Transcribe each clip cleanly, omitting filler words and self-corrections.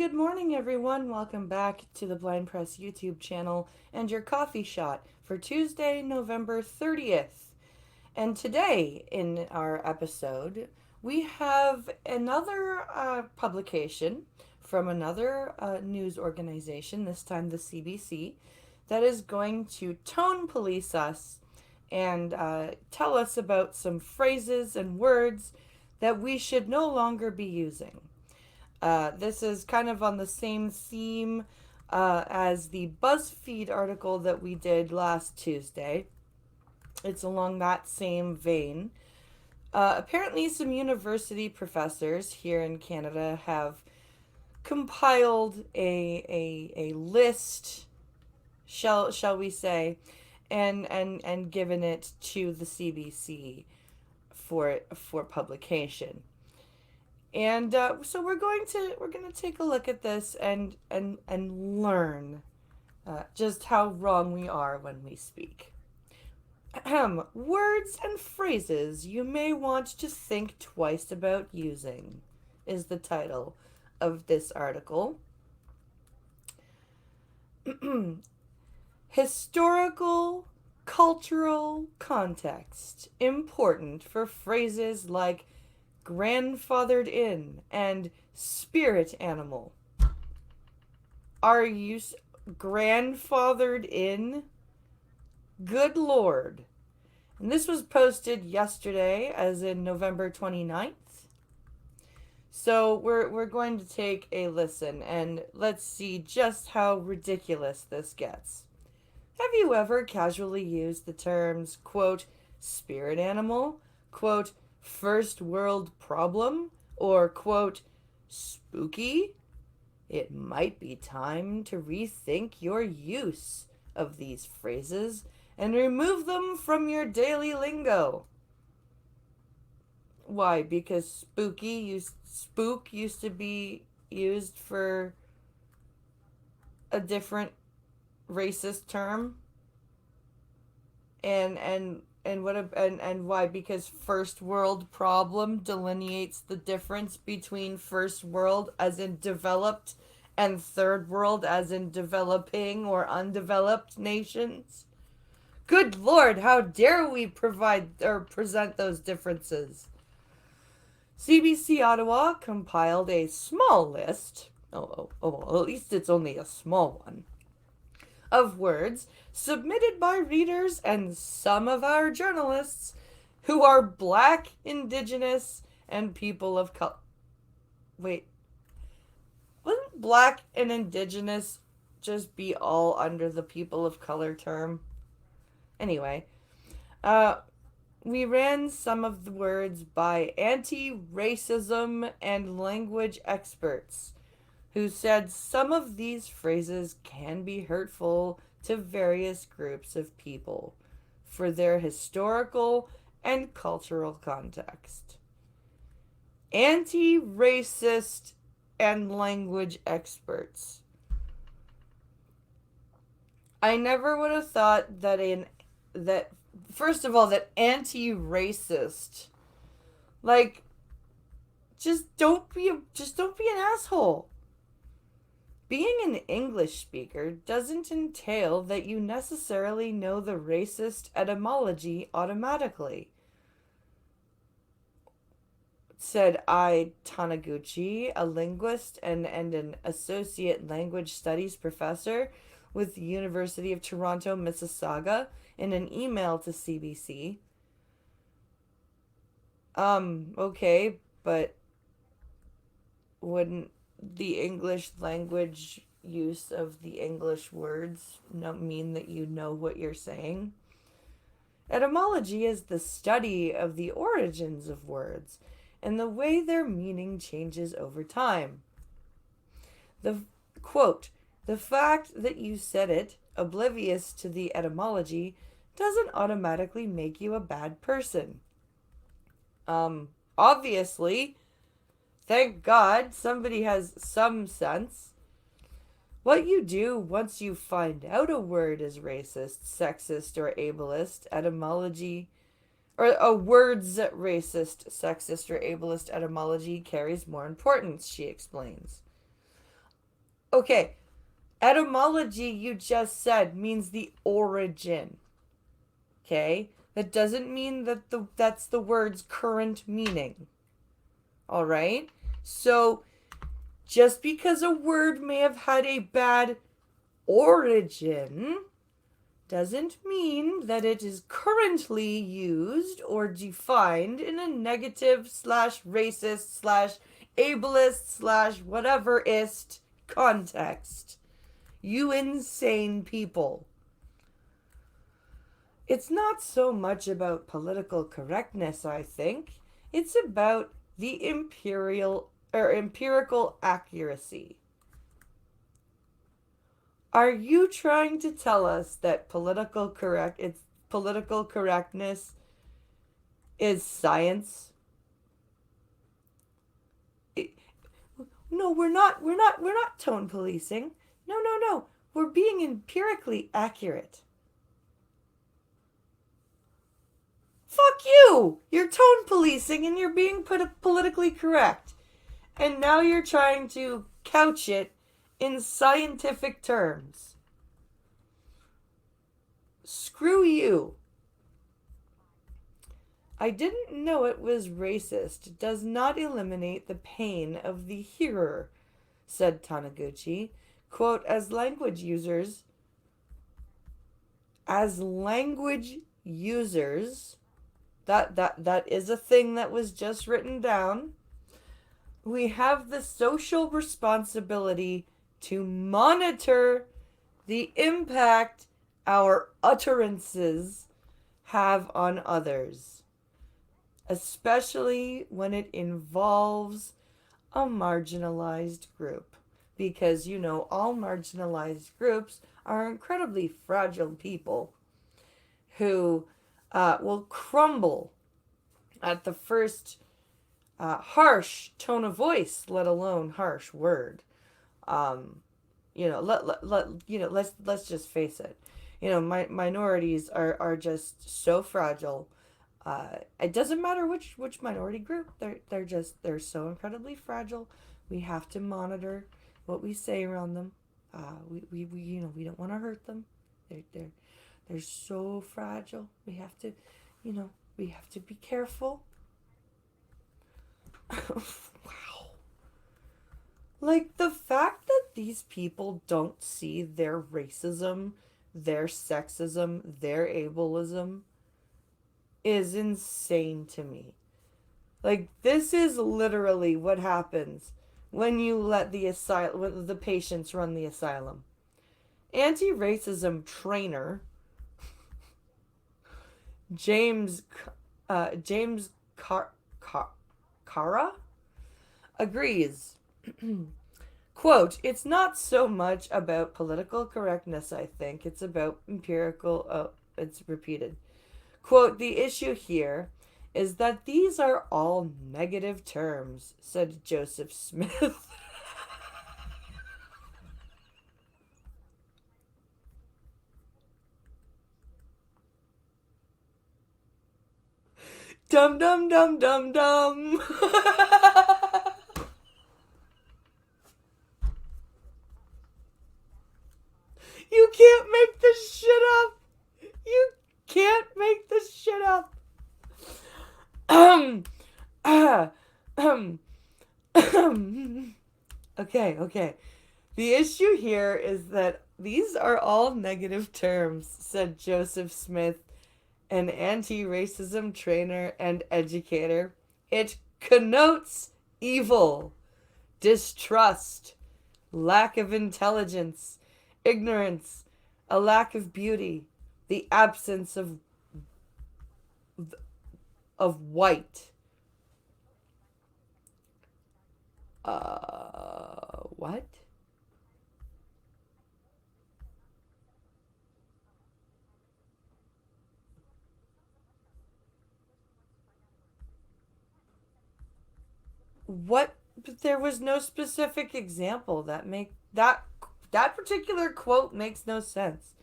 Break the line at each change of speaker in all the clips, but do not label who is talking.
good morning, everyone. Welcome back to the Blind Press YouTube channel and your coffee shot for Tuesday, November 30th. And today, in our episode, we have another publication from another news organization, this time the CBC, that is going to tone police us and tell us about some phrases and words that we should no longer be using. This is kind of on the same theme as the BuzzFeed article that we did last Tuesday. It's along that same vein. Apparently, some university professors here in Canada have compiled a list, shall we say, and given it to the CBC for publication. And so we're going to take a look at this and learn just how wrong we are when we speak. Words and phrases you may want to think twice about using is the title of this article. Historical, cultural context important for phrases like grandfathered in and spirit animal. Are you grandfathered in? Good Lord. And this was posted yesterday, as in November 29th. So we're going to take a listen and let's see just how ridiculous this gets. Have you ever casually used the terms, quote, spirit animal, quote, first world problem, or, quote, spooky? It might be time to rethink your use of these phrases and remove them from your daily lingo. Why? Because spook used to be used for a different racist term, and why? Because first world problem delineates the difference between first world as in developed and third world as in developing or undeveloped nations. Good Lord, how dare we provide or present those differences? CBC Ottawa compiled a small list, at least it's only a small one, of words submitted by readers and some of our journalists who are Black, Indigenous, and people of color. Wait, wouldn't Black and Indigenous just be all under the people of color term? Anyway, we ran some of the words by anti-racism and language experts who said some of these phrases can be hurtful to various groups of people for their historical and cultural context. Anti-racist and language experts. I never would have thought that first of all, that anti-racist, like, just don't be an asshole. Being an English speaker doesn't entail that you necessarily know the racist etymology automatically, said I. Taniguchi, a linguist and an associate language studies professor with the University of Toronto, Mississauga, in an email to CBC. Okay, but wouldn't the English language use of the English words mean that you know what you're saying? Etymology is the study of the origins of words and the way their meaning changes over time. The quote, the fact that you said it, oblivious to the etymology, doesn't automatically make you a bad person. Obviously, thank God somebody has some sense. What you do once you find out a word is racist, sexist, or ableist, etymology, or a word's racist, sexist, or ableist etymology carries more importance, she explains. Okay, etymology, you just said, means the origin. Okay? That doesn't mean that that's the word's current meaning. All right? So, just because a word may have had a bad origin doesn't mean that it is currently used or defined in a negative slash racist slash ableist slash whateverist context. You insane people. It's not so much about political correctness, I think. It's about the empirical accuracy. Are you trying to tell us that political correctness is science? It, no, we're not tone policing. No, no, no. We're being empirically accurate. Fuck you! You're tone policing and you're being politically correct. And now you're trying to couch it in scientific terms. Screw you. I didn't know it was racist. Does not eliminate the pain of the hearer, said Taniguchi. Quote, as language users, that is a thing that was just written down. We have the social responsibility to monitor the impact our utterances have on others, especially when it involves a marginalized group. Because, all marginalized groups are incredibly fragile people who will crumble at the first harsh tone of voice, let alone harsh word. Let's just face it. Minorities are just so fragile. It doesn't matter which minority group. They're so incredibly fragile. We have to monitor what we say around them. We don't want to hurt them. They're so fragile. We have to be careful. Wow. Like, the fact that these people don't see their racism, their sexism, their ableism is insane to me. Like, this is literally what happens when you let the patients run the asylum. Anti-racism trainer James Cara agrees. Quote, it's not so much about political correctness, I think. It's about it's repeated. Quote, the issue here is that these are all negative terms, said Joseph Smith. Dum dum dum dum dum. You can't make this shit up. You can't make this shit up. Um, uh, um, okay. The issue here is that these are all negative terms, said Joseph Smith, an anti-racism trainer and educator. It connotes evil, distrust, lack of intelligence, ignorance, a lack of beauty, the absence of white. What? What? But there was no specific example that particular quote makes no sense.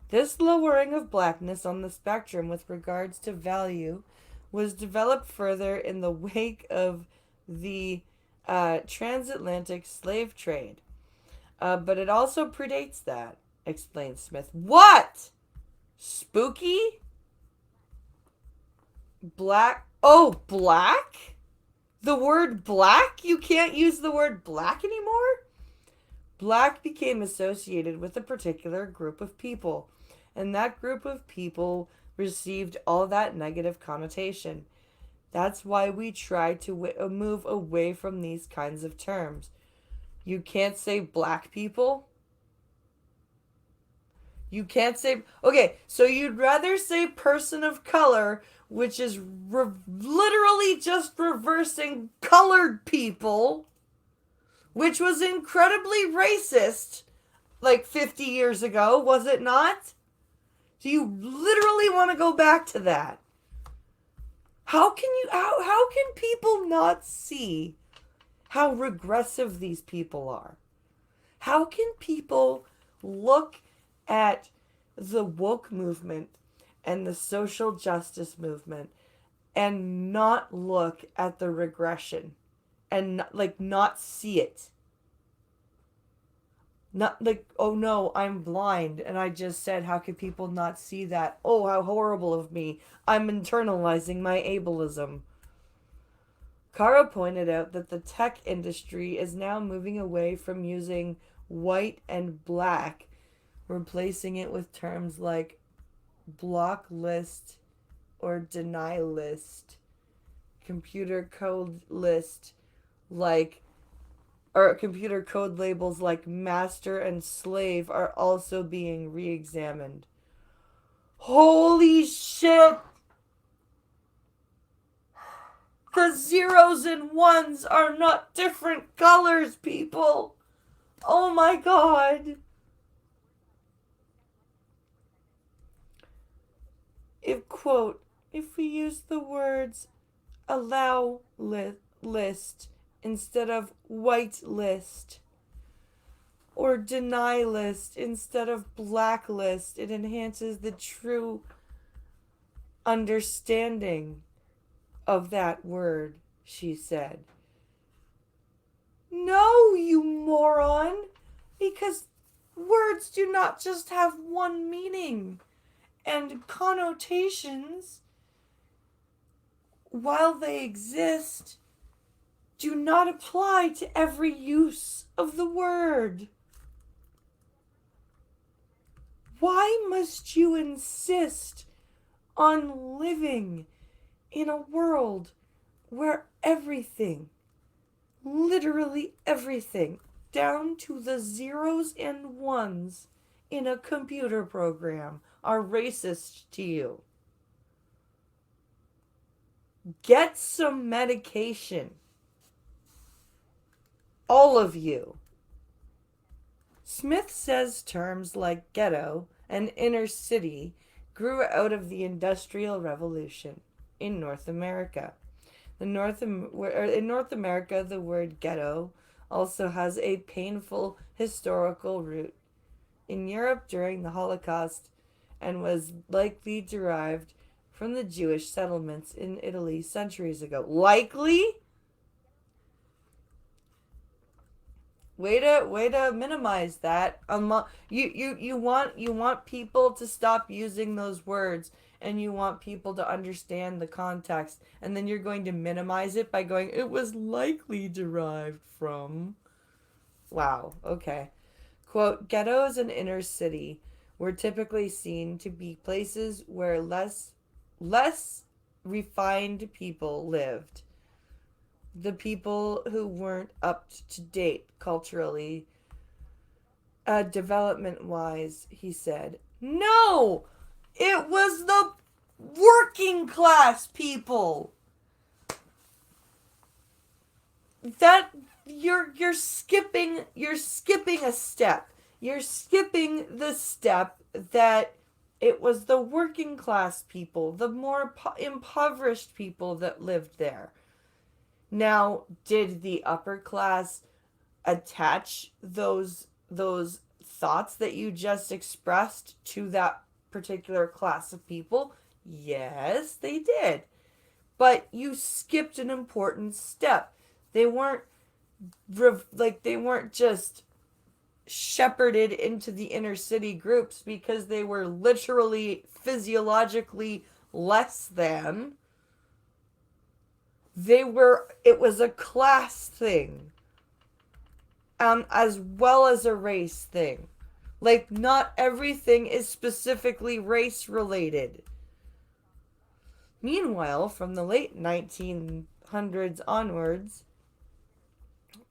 This lowering of blackness on the spectrum with regards to value was developed further in the wake of the transatlantic slave trade. But it also predates that, explained Smith. What? Spooky? Black? Oh, black? The word black? You can't use the word black anymore? Black became associated with a particular group of people, and that group of people received all that negative connotation. That's why we try to move away from these kinds of terms. You can't say black people. You can't say. Okay, so you'd rather say person of color, which is literally just reversing colored people, which was incredibly racist like 50 years ago, was it not? Do you literally want to go back to that? How can people not see how regressive these people are? How can people look at the woke movement and the social justice movement and not look at the regression and not see it? Not like, oh no, I'm blind and I just said, how can people not see that? Oh, how horrible of me. I'm internalizing my ableism. Kara pointed out that the tech industry is now moving away from using white and black, replacing it with terms like block list or deny list, computer code list, like, or computer code labels like master and slave are also being re-examined. Holy shit! The zeros and ones are not different colors, people! Oh my god! If we use the words allow list instead of white list, or deny list instead of blacklist, it enhances the true understanding of that word, she said. No, you moron! Because words do not just have one meaning, and connotations, while they exist, do not apply to every use of the word. Why must you insist on living in a world where everything, literally everything, down to the zeros and ones in a computer program, are racist to you? Get some medication. All of you. Smith says terms like ghetto and inner city grew out of the Industrial Revolution in North America. In North America, the word ghetto also has a painful historical root in Europe during the Holocaust and was likely derived from the Jewish settlements in Italy centuries ago. Likely? Way to minimize that. You want people to stop using those words, and you want people to understand the context, and then you're going to minimize it by going, it was likely derived from. Wow, okay. Quote, ghettos and inner city were typically seen to be places where less refined people lived. The people who weren't up to date culturally, development wise, he said. No! It was the working class people! That you're skipping a step. You're skipping the step that it was the working class people, the more impoverished people that lived there. Now, did the upper class attach those thoughts that you just expressed to that particular class of people? Yes, they did. But you skipped an important step. They weren't just shepherded into the inner city groups because they were literally physiologically less than. It was a class thing, as well as a race thing. Like, not everything is specifically race related. Meanwhile, from the late 1900s onwards,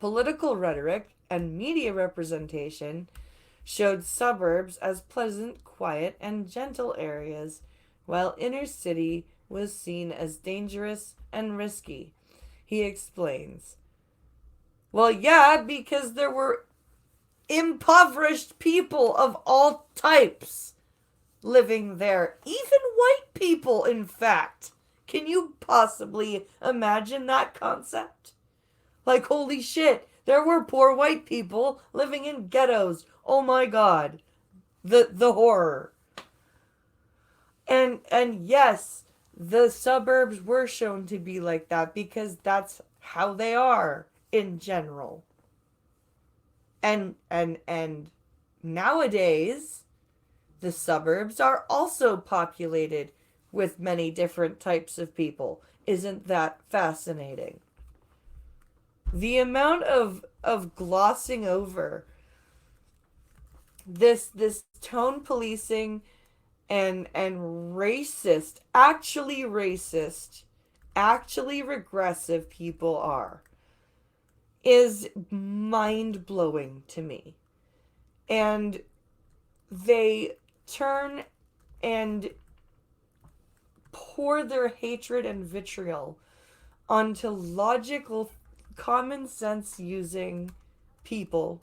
political rhetoric and media representation showed suburbs as pleasant, quiet, and gentle areas, while inner city was seen as dangerous and risky. He explains. Well, yeah, because there were impoverished people of all types living there. Even white people, in fact. Can you possibly imagine that concept? Like, holy shit, there were poor white people living in ghettos. Oh my god. The horror. And yes, the suburbs were shown to be like that because that's how they are in general. And nowadays the suburbs are also populated with many different types of people. Isn't that fascinating? The amount of glossing over this tone policing and racist, actually regressive people are is mind-blowing to me. And they turn and pour their hatred and vitriol onto logical, common sense using people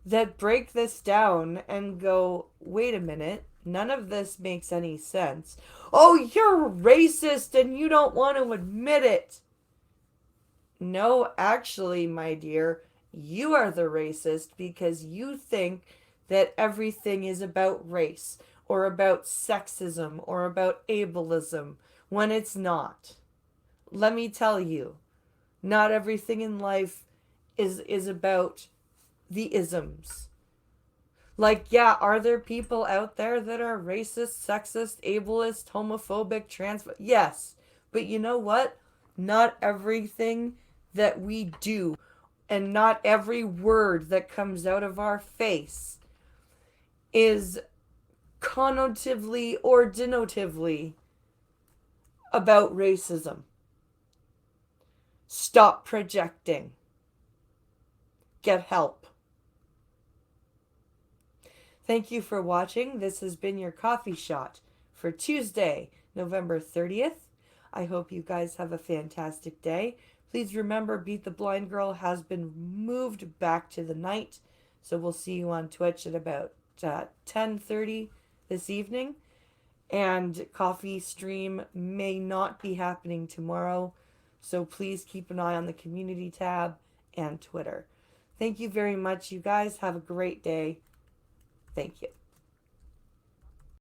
that break this down and go, wait a minute, none of this makes any sense. Oh, you're racist and you don't want to admit it. No, actually, my dear, you are the racist because you think that everything is about race or about sexism or about ableism when it's not. Let me tell you, not everything in life is about the isms. Like, yeah, are there people out there that are racist, sexist, ableist, homophobic, trans? Yes. But you know what? Not everything that we do and not every word that comes out of our face is connotatively or denotatively about racism. Stop projecting. Get help. Thank you for watching. This has been your coffee shot for Tuesday, November 30th. I hope you guys have a fantastic day. Please remember, Beat the Blind Girl has been moved back to the night. So we'll see you on Twitch at about 10:30 this evening. And coffee stream may not be happening tomorrow. So please keep an eye on the community tab and Twitter. Thank you very much, you guys. Have a great day. Thank you.